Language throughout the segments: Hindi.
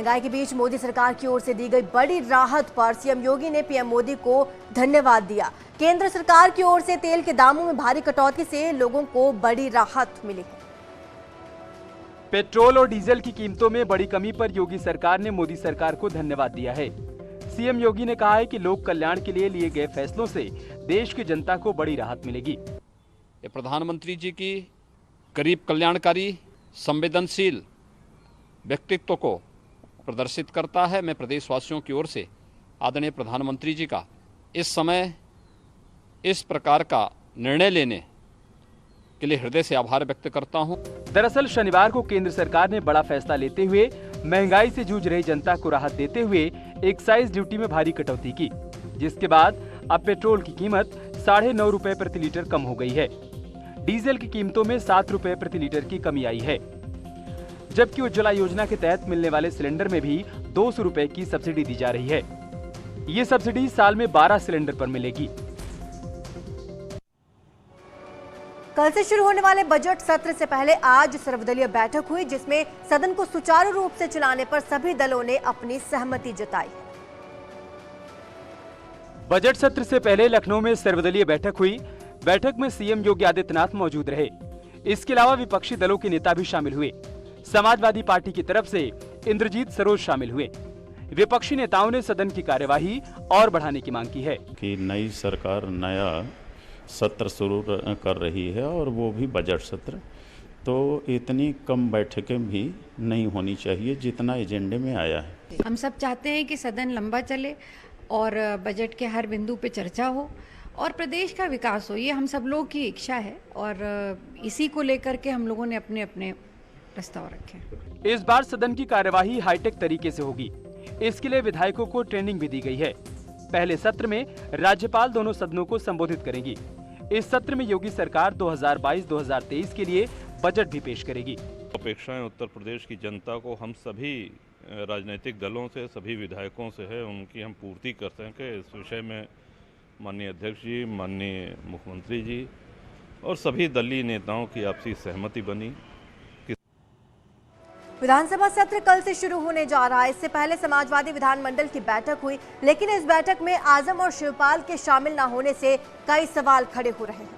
महंगाई के बीच मोदी सरकार की ओर से दी गई बड़ी राहत पर सीएम योगी ने पीएम मोदी को धन्यवाद दिया। केंद्र सरकार की ओर से तेल के दामों में भारी कटौती से लोगों को बड़ी राहत मिली है। पेट्रोल और डीजल की कीमतों में बड़ी कमी पर योगी सरकार ने मोदी सरकार को धन्यवाद दिया है। सीएम योगी ने कहा है कि लोक कल्याण के लिए लिए गए फैसलों से देश की जनता को बड़ी राहत मिलेगी। ये प्रधानमंत्री जी की गरीब कल्याणकारी संवेदनशील व्यक्तित्व को प्रदर्शित करता है। मैं प्रदेशवासियों की ओर से आदरणीय प्रधानमंत्री जी का इस समय इस प्रकार का निर्णय लेने के लिए हृदय से आभार व्यक्त करता हूं। दरअसल शनिवार को केंद्र सरकार ने बड़ा फैसला लेते हुए महंगाई से जूझ रही जनता को राहत देते हुए एक्साइज ड्यूटी में भारी कटौती की, जिसके बाद अब पेट्रोल की कीमत 9.5 रुपए प्रति लीटर कम हो गई है। डीजल की कीमतों में 7 रुपए प्रति लीटर की कमी आई है, जबकि उज्ज्वला योजना के तहत मिलने वाले सिलेंडर में भी 200 रुपए की सब्सिडी दी जा रही है। ये सब्सिडी साल में 12 सिलेंडर पर मिलेगी। कल से शुरू होने वाले बजट सत्र से पहले आज सर्वदलीय बैठक हुई, जिसमें सदन को सुचारू रूप से चलाने पर सभी दलों ने अपनी सहमति जताई। बजट सत्र से पहले लखनऊ में सर्वदलीय बैठक हुई। बैठक में सीएम योगी आदित्यनाथ मौजूद रहे। इसके अलावा विपक्षी दलों के नेता भी शामिल हुए। समाजवादी पार्टी की तरफ से इंद्रजीत सरोज शामिल हुए। विपक्षी नेताओं ने सदन की कार्यवाही और बढ़ाने की मांग की है कि नई सरकार नया सत्र शुरू कर रही है और वो भी बजट सत्र, तो इतनी कम बैठकें भी नहीं होनी चाहिए जितना एजेंडे में आया है। हम सब चाहते हैं कि सदन लंबा चले और बजट के हर बिंदु पे चर्चा हो और प्रदेश का विकास हो। ये हम सब लोगों की इच्छा है और इसी को लेकर के हम लोगों ने अपने अपने प्रस्ताव रखे। इस बार सदन की कार्यवाही हाईटेक तरीके से होगी। इसके लिए विधायकों को ट्रेनिंग भी दी गई है। पहले सत्र में राज्यपाल दोनों सदनों को संबोधित करेंगी। इस सत्र में योगी सरकार 2022-2023 के लिए बजट भी पेश करेगी। अपेक्षाएं उत्तर प्रदेश की जनता को हम सभी राजनीतिक दलों से, सभी विधायकों से है, उनकी हम पूर्ति कर सकें। इस विषय में माननीय अध्यक्ष जी, माननीय मुख्यमंत्री जी और सभी दलीय नेताओं की आपसी सहमति बनी। विधानसभा सत्र कल से शुरू होने जा रहा है। इससे पहले समाजवादी विधानमंडल की बैठक हुई, लेकिन इस बैठक में आजम और शिवपाल के शामिल न होने से कई सवाल खड़े हो रहे हैं।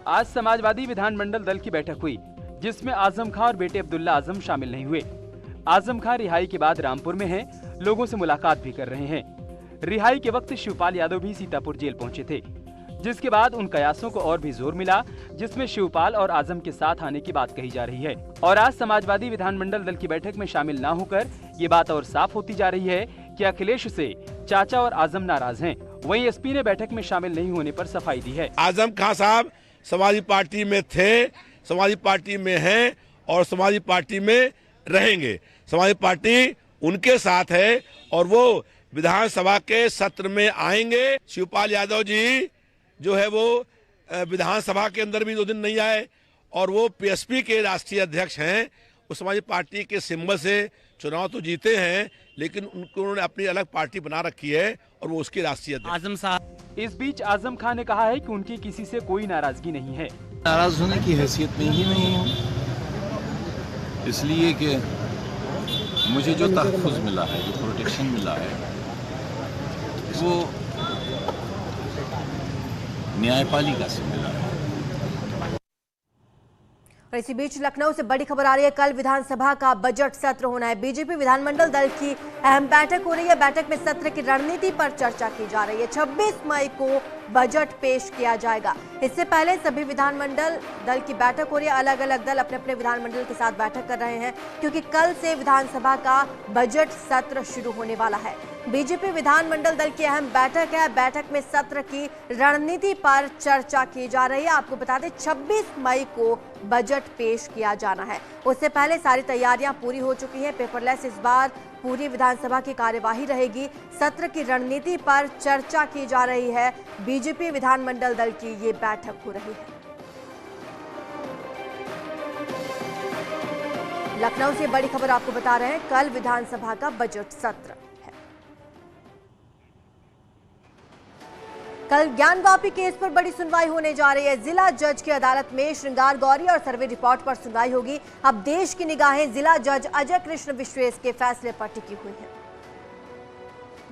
आज समाजवादी विधानमंडल दल की बैठक हुई, जिसमें आजम खां और बेटे अब्दुल्ला आजम शामिल नहीं हुए। आजम खां रिहाई के बाद रामपुर में हैं, लोगों से मुलाकात भी कर रहे हैं। रिहाई के वक्त शिवपाल यादव भी सीतापुर जेल पहुंचे थे, जिसके बाद उन कयासों को और भी जोर मिला, जिसमें शिवपाल और आजम के साथ आने की बात कही जा रही है। और आज समाजवादी विधानमंडल दल की बैठक में शामिल न होकर ये बात और साफ होती जा रही है कि अखिलेश से चाचा और आजम नाराज हैं। वहीं एसपी ने बैठक में शामिल नहीं होने पर सफाई दी है। आजम खां साहब समाजवादी पार्टी में थे, समाजवादी पार्टी में हैं और समाजवादी पार्टी में रहेंगे। समाजवादी पार्टी उनके साथ है और वो विधानसभा के सत्र में आएंगे। शिवपाल यादव जी जो है वो विधानसभा के अंदर भी 2 दिन नहीं आए और वो पीएसपी के राष्ट्रीय अध्यक्ष हैं। उस समाजवादी पार्टी के सिंबल से चुनाव तो जीते हैं, लेकिन उन्होंने अपनी अलग पार्टी बना रखी है और वो उसके राष्ट्रीय अध्यक्ष आजम साहब। इस बीच आजम खान ने कहा है कि उनकी किसी से कोई नाराजगी नहीं है। नाराज होने की हैसियत में ही नहीं हूँ, इसलिए कि मुझे जो तहफ़्फ़ुज़ मिला है, जो प्रोटेक्शन मिला है, वो न्यायपालिका से मिला है। और इसी बीच लखनऊ से बड़ी खबर आ रही है। कल विधानसभा का बजट सत्र होना है। बीजेपी विधानमंडल दल की अहम बैठक हो रही है। बैठक में सत्र की रणनीति पर चर्चा की जा रही है। 26 मई को बजट पेश किया जाएगा। इससे पहले सभी विधानमंडल दल की बैठक हो रही है। अलग अलग दल अपने अपने विधानमंडल के साथ बैठक कर रहे हैं, क्योंकि कल से विधानसभा का बजट सत्र शुरू होने वाला है। बीजेपी विधानमंडल दल की अहम बैठक है। बैठक में सत्र की रणनीति पर चर्चा की जा रही है। आपको बता दें 26 मई को बजट पेश किया जाना है। उससे पहले सारी तैयारियां पूरी हो चुकी हैं। पेपरलेस इस बार पूरी विधानसभा की कार्यवाही रहेगी। सत्र की रणनीति पर चर्चा की जा रही है। बीजेपी विधानमंडल दल की ये बैठक हो रही है। लखनऊ से बड़ी खबर आपको बता रहे हैं। कल विधानसभा का बजट सत्र कल ज्ञानवापी केस पर बड़ी सुनवाई होने जा रही है। जिला जज की अदालत में श्रृंगार गौरी और सर्वे रिपोर्ट पर सुनवाई होगी। अब देश की निगाहें जिला जज अजय कृष्ण विश्वेश के फैसले पर टिकी हुई हैं।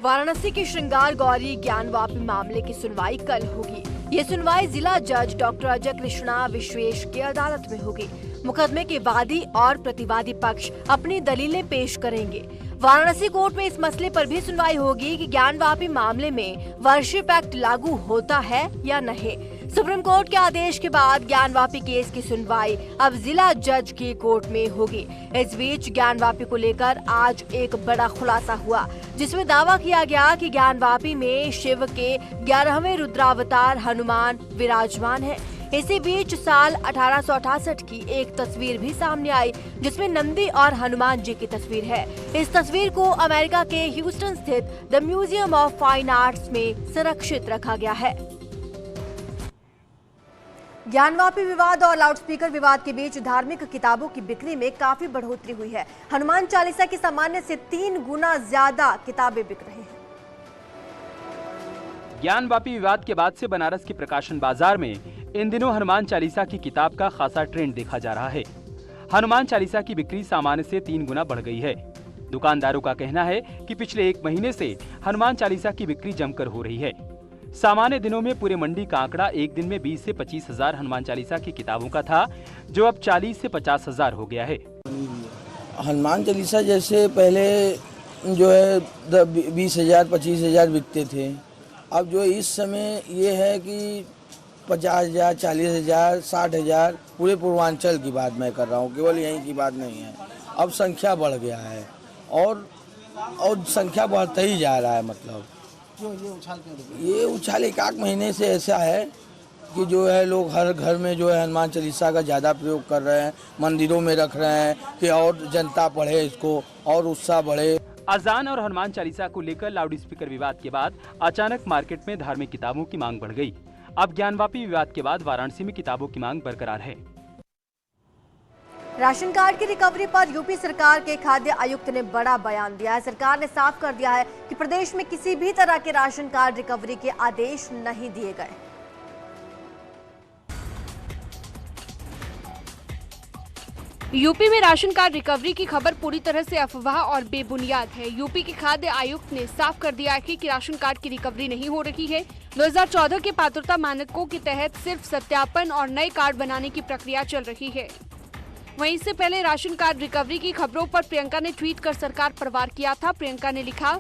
वाराणसी के श्रृंगार गौरी ज्ञानवापी मामले की सुनवाई कल होगी। ये सुनवाई जिला जज डॉक्टर अजय कृष्णा विश्वेश की अदालत में होगी। मुकदमे के वादी और प्रतिवादी पक्ष अपनी दलीलें पेश करेंगे। वाराणसी कोर्ट में इस मसले पर भी सुनवाई होगी कि ज्ञानवापी मामले में वर्शिप एक्ट लागू होता है या नहीं। सुप्रीम कोर्ट के आदेश के बाद ज्ञानवापी केस की सुनवाई अब जिला जज की कोर्ट में होगी। इस बीच ज्ञानवापी को लेकर आज एक बड़ा खुलासा हुआ, जिसमें दावा किया गया कि ज्ञानवापी में शिव के 11वें रुद्रावतार हनुमान विराजमान है। इसी बीच साल 1868 की एक तस्वीर भी सामने आई, जिसमें नंदी और हनुमान जी की तस्वीर है। इस तस्वीर को अमेरिका के ह्यूस्टन स्थित the museum of fine arts में संरक्षित रखा गया है। ज्ञानवापी विवाद और लाउडस्पीकर विवाद के बीच धार्मिक किताबों की बिक्री में काफी बढ़ोतरी हुई है। हनुमान चालीसा की सामान्य से 3 गुना ज्यादा किताबें बिक रही हैं। ज्ञानवापी विवाद के बाद से बनारस के प्रकाशन बाजार में इन दिनों हनुमान चालीसा की किताब का खासा ट्रेंड देखा जा रहा है। हनुमान चालीसा की बिक्री सामान्य से 3 गुना बढ़ गई है। दुकानदारों का कहना है कि पिछले 1 महीने से हनुमान चालीसा की बिक्री जमकर हो रही है। सामान्य दिनों में पूरे मंडी का आंकड़ा एक दिन में 20 से 25 हजार हनुमान चालीसा की किताबों का था, जो अब 40 से 50 हजार हो गया है। हनुमान चालीसा जैसे पहले जो है 20,000 25,000 बिकते थे, अब जो इस समय ये है कि 50,000 40,000 60,000, पूरे पूर्वांचल की बात मैं कर रहा हूँ, केवल यहीं की बात नहीं है। अब संख्या बढ़ गया है और संख्या बढ़ता ही जा रहा है। मतलब ये उछाल 1 महीने से ऐसा है कि जो है लोग हर घर में जो है हनुमान चालीसा का ज़्यादा प्रयोग कर रहे हैं, मंदिरों में रख रहे हैं कि और जनता पढ़े इसको और उत्साह बढ़े। अजान और हनुमान चालीसा को लेकर लाउड स्पीकर विवाद के बाद अचानक मार्केट में धार्मिक किताबों की मांग बढ़ गई। अब ज्ञानवापी विवाद के बाद वाराणसी में किताबों की मांग बरकरार है। राशन कार्ड की रिकवरी पर यूपी सरकार के खाद्य आयुक्त ने बड़ा बयान दिया है। सरकार ने साफ कर दिया है कि प्रदेश में किसी भी तरह के राशन कार्ड रिकवरी के आदेश नहीं दिए गए। यूपी में राशन कार्ड रिकवरी की खबर पूरी तरह से अफवाह और बेबुनियाद है। यूपी के खाद्य आयुक्त ने साफ कर दिया है कि राशन कार्ड की रिकवरी नहीं हो रही है। 2014 के पात्रता मानकों के तहत सिर्फ सत्यापन और नए कार्ड बनाने की प्रक्रिया चल रही है। वहीं इससे पहले राशन कार्ड रिकवरी की खबरों पर प्रियंका ने ट्वीट कर सरकार पर वार किया था। प्रियंका ने लिखा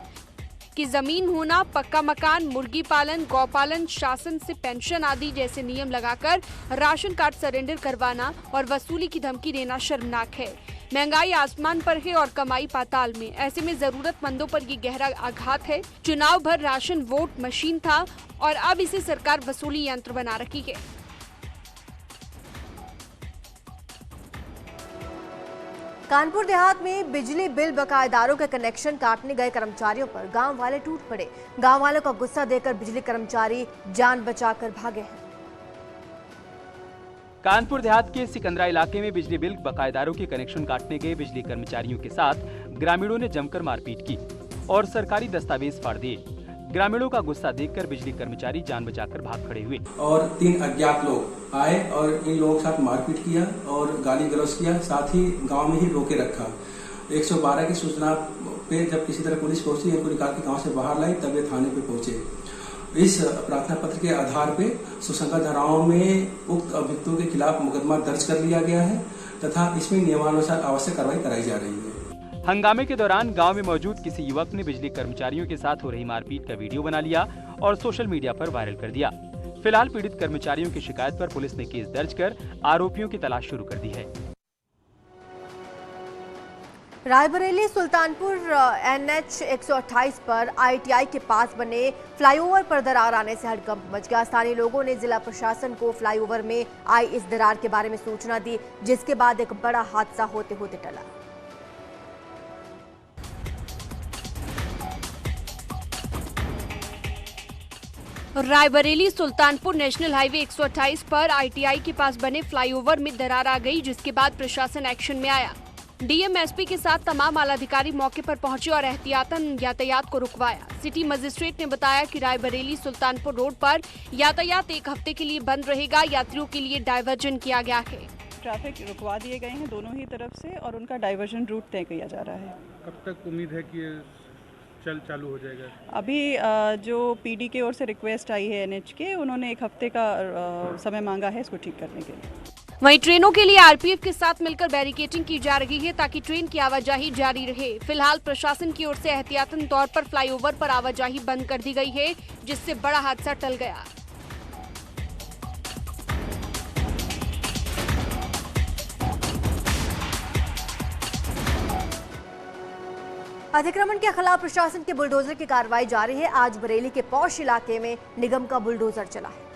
कि जमीन होना, पक्का मकान, मुर्गी पालन, गौपालन, शासन से पेंशन आदि जैसे नियम लगाकर राशन कार्ड सरेंडर करवाना और वसूली की धमकी देना शर्मनाक है। महंगाई आसमान पर है और कमाई पाताल में। ऐसे में जरूरतमंदों पर ये गहरा आघात है। चुनाव भर राशन वोट मशीन था और अब इसे सरकार वसूली यंत्र बना रही है। कानपुर देहात में बिजली बिल बकायेदारों के कनेक्शन काटने गए कर्मचारियों पर गांव वाले टूट पड़े। गांव वालों का गुस्सा देकर बिजली कर्मचारी जान बचाकर भागे हैं। कानपुर देहात के सिकंदरा इलाके में बिजली बिल बकायेदारों के कनेक्शन काटने गए बिजली कर्मचारियों के साथ ग्रामीणों ने जमकर मारपीट की और सरकारी दस्तावेज फाड़ दिए। ग्रामीणों का गुस्सा देखकर बिजली कर्मचारी जान बचाकर भाग खड़े हुए और 3 अज्ञात लोग आए और इन लोगों के साथ मारपीट किया और गाली गलौज किया, साथ ही गांव में ही रोके रखा। 112 की सूचना पे जब किसी तरह पुलिस पहुंची, इनको निकाल के गांव से बाहर लाई, तब ये थाने पे पहुंचे। इस प्रार्थना पत्र के आधार पे सुसंगत धाराओं में उक्त अभियुक्तों के खिलाफ मुकदमा दर्ज कर लिया गया है तथा इसमें नियमानुसार आवश्यक कार्रवाई कराई जा रही है। हंगामे के दौरान गांव में मौजूद किसी युवक ने बिजली कर्मचारियों के साथ हो रही मारपीट का वीडियो बना लिया और सोशल मीडिया पर वायरल कर दिया। फिलहाल पीड़ित कर्मचारियों की शिकायत पर पुलिस ने केस दर्ज कर आरोपियों की तलाश शुरू कर दी है। रायबरेली सुल्तानपुर NH 128 पर ITI के पास बने फ्लाईओवर पर दरार आने से हड़कंप मच गया। स्थानीय लोगों ने जिला प्रशासन को फ्लाईओवर में आई इस दरार के बारे में सूचना दी, जिसके बाद एक बड़ा हादसा होते होते टला। रायबरेली सुल्तानपुर नेशनल हाईवे 128 पर ITI के पास बने फ्लाईओवर में दरार आ गई, जिसके बाद प्रशासन एक्शन में आया। डीएम-एसपी के साथ तमाम आलाधिकारी मौके पर पहुंचे और एहतियातन यातायात को रुकवाया। सिटी मजिस्ट्रेट ने बताया कि रायबरेली सुल्तानपुर रोड पर यातायात एक हफ्ते के लिए बंद रहेगा। यात्रियों के लिए डायवर्जन किया गया है। ट्रैफिक रुकवा दिए गए हैं दोनों ही तरफ से और उनका डाइवर्जन रूट तय किया जा रहा है। कब तक उम्मीद है कि चालू हो जाएगा? अभी जो पीडी की ओर से रिक्वेस्ट आई है एनएच के, उन्होंने एक हफ्ते का समय मांगा है इसको ठीक करने के लिए। वहीं ट्रेनों के लिए आरपीएफ के साथ मिलकर बैरिकेडिंग की जा रही है ताकि ट्रेन की आवाजाही जारी रहे। फिलहाल प्रशासन की ओर से एहतियातन तौर पर फ्लाईओवर पर आवाजाही बंद कर दी गई है, जिससे बड़ा हादसा टल गया। अतिक्रमण के खिलाफ प्रशासन की बुलडोजर की कार्रवाई जारी है। आज बरेली के पौष इलाके में निगम का बुलडोजर चला है।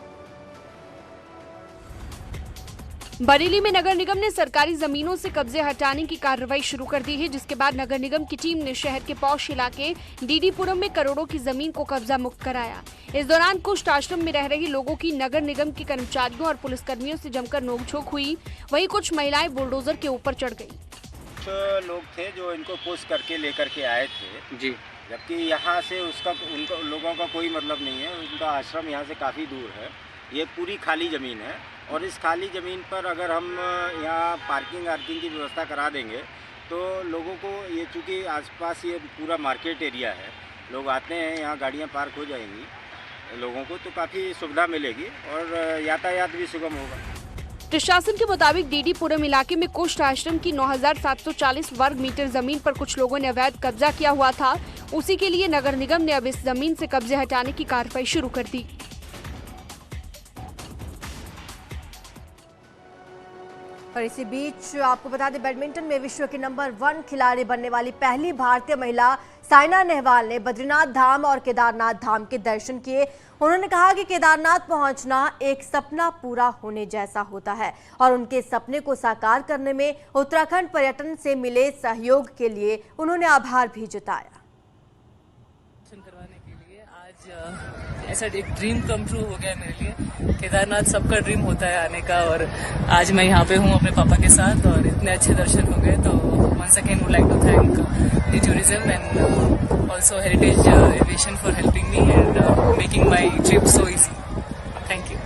बरेली में नगर निगम ने सरकारी जमीनों से कब्जे हटाने की कार्रवाई शुरू कर दी है, जिसके बाद नगर निगम की टीम ने शहर के पौष इलाके डीडीपुरम में करोड़ों की जमीन को कब्जा मुक्त कराया। इस दौरान कुष्ठ आश्रम में रह रही लोगों की नगर निगम के कर्मचारियों और पुलिसकर्मियों से जमकर नोकझोंक हुई। वहीं कुछ महिलाएं बुलडोजर के ऊपर चढ़ गई। लोग थे जो इनको पुश करके लेकर के आए थे जी, जबकि यहाँ से उनको लोगों का कोई मतलब नहीं है। उनका आश्रम यहाँ से काफ़ी दूर है। ये पूरी खाली ज़मीन है और इस खाली ज़मीन पर अगर हम यहाँ पार्किंग की व्यवस्था करा देंगे तो लोगों को, ये चूँकि आसपास ये पूरा मार्केट एरिया है, लोग आते हैं यहाँ, गाड़ियाँ पार्क हो जाएंगी लोगों को, तो काफ़ी सुविधा मिलेगी और यातायात भी सुगम होगा। प्रशासन के मुताबिक डीडीपुरम इलाके में कुष्ठ आश्रम की 9,740 वर्ग मीटर जमीन पर कुछ लोगों ने अवैध कब्जा किया हुआ था। उसी के लिए नगर निगम ने अब इस जमीन से कब्जे हटाने की कार्रवाई शुरू कर दी। और इसी बीच आपको बता दें, बैडमिंटन में विश्व की नंबर 1 खिलाड़ी बनने वाली पहली भारतीय महिला साइना नेहवाल ने बद्रीनाथ धाम और केदारनाथ धाम के दर्शन किए। उन्होंने कहा कि केदारनाथ पहुंचना एक सपना पूरा होने जैसा होता है और उनके सपने को साकार करने में उत्तराखंड पर्यटन से मिले सहयोग के लिए उन्होंने आभार भी जताया। करवाने के लिए आज ऐसा एक ड्रीम कम ट्रू हो गया मेरे लिए। केदारनाथ सबका ड्रीम होता है आने का और आज मैं यहाँ पे हूँ अपने पापा के साथ और इतने अच्छे दर्शन हो गए। तो once again would like to thank the tourism and also Heritage Aviation for helping me and making my trip so easy. Thank you.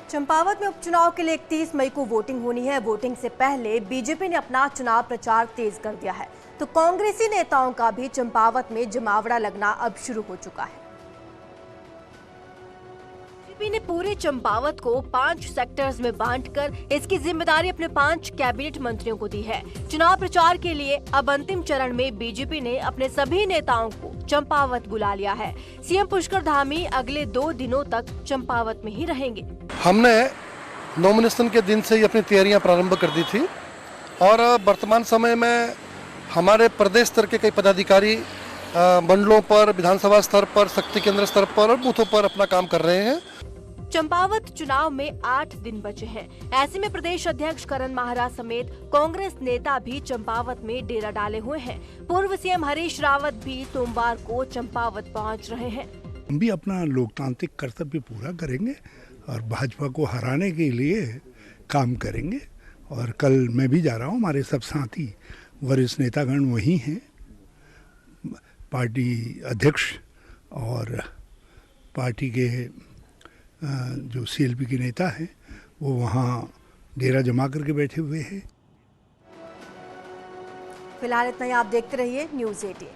Champawat में उपचुनाव के लिए 31 मई को वोटिंग होनी है। वोटिंग से पहले बीजेपी ने अपना चुनाव प्रचार तेज कर दिया है, तो कांग्रेसी नेताओं का भी चंपावत में जमावड़ा लगना अब शुरू हो चुका है। बीजेपी ने पूरे चंपावत को 5 सेक्टर्स में बांटकर इसकी जिम्मेदारी अपने 5 कैबिनेट मंत्रियों को दी है। चुनाव प्रचार के लिए अब अंतिम चरण में बीजेपी ने अपने सभी नेताओं को चंपावत बुला लिया है। सीएम पुष्कर धामी अगले 2 दिनों तक चंपावत में ही रहेंगे। हमने नॉमिनेशन के दिन से ही अपनी तैयारियां प्रारंभ कर दी थी और वर्तमान समय में हमारे प्रदेश स्तर के कई पदाधिकारी मंडलों पर, विधानसभा स्तर पर, शक्ति केंद्र स्तर पर और बूथों पर अपना काम कर रहे हैं। चंपावत चुनाव में 8 दिन बचे हैं। ऐसे में प्रदेश अध्यक्ष करण माहरा समेत कांग्रेस नेता भी चंपावत में डेरा डाले हुए हैं। पूर्व सीएम हरीश रावत भी सोमवार को चंपावत पहुंच रहे हैं। हम भी अपना लोकतांत्रिक कर्तव्य पूरा करेंगे और भाजपा को हराने के लिए काम करेंगे। और कल मैं भी जा रहा हूँ, हमारे सब साथी वरिष्ठ नेतागण वही हैं, पार्टी अध्यक्ष और पार्टी के जो सीएलपी के नेता हैं वो वहाँ डेरा जमा करके बैठे हुए हैं। फिलहाल इतना ही। आप देखते रहिए न्यूज़ 18।